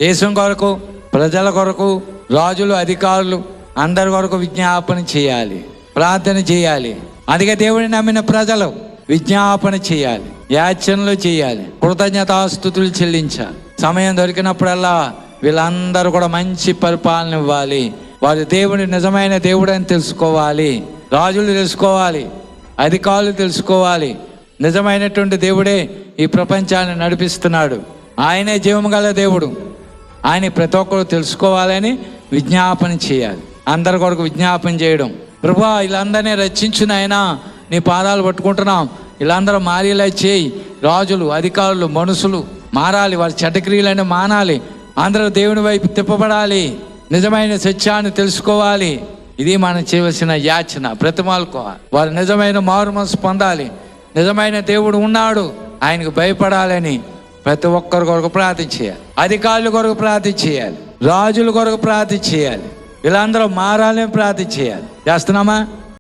దేశం కొరకు, ప్రజల కొరకు, రాజులు, అధికారులు అందరి కొరకు విజ్ఞాపన చేయాలి, ప్రార్థన చేయాలి. అందుకే దేవుడిని నమ్మిన ప్రజలు విజ్ఞాపన చేయాలి, యాచనలు చేయాలి, కృతజ్ఞతాస్తుతులు చెల్లించాలి. సమయం దొరికినప్పుడల్లా వీళ్ళందరూ కూడా మంచి పరిపాలన ఇవ్వాలి. వారి దేవుడి నిజమైన దేవుడు అని తెలుసుకోవాలి. రాజులు తెలుసుకోవాలి, అధికారులు తెలుసుకోవాలి. నిజమైనటువంటి దేవుడే ఈ ప్రపంచాన్ని నడిపిస్తున్నాడు. ఆయనే జీవము గల దేవుడు. ఆయన ప్రతి ఒక్కరు తెలుసుకోవాలని విజ్ఞాపన చేయాలి. అందరి కొరకు విజ్ఞాపన చేయడం. ప్రభువా, వీళ్ళందరినీ రక్షించు నాయనా, నీ పాదాలు పట్టుకుంటున్నాం, వీళ్ళందరూ మారేలా చేయి. రాజులు, అధికారులు, మనుషులు మారాలి, వారి చెడ్డక్రియలన్నీ మానాలి, అందరూ దేవుని వైపు తిప్పబడాలి, నిజమైన సత్యాన్ని తెలుసుకోవాలి. ఇది మనం చేయవలసిన యాచన. బ్రతిమాలుకోవాలి, వారు నిజమైన మారు మనసు పొందాలి, నిజమైన దేవుడు ఉన్నాడు, ఆయనకు భయపడాలని ప్రతి ఒక్కరి కొరకు ప్రార్థన చేయాలి. అధికారుల కొరకు ప్రార్థన చేయాలి, రాజుల కొరకు ప్రార్థన చేయాలి, వీళ్ళందరూ మారాలని ప్రార్థన చేయాలి. చేస్తున్నామా?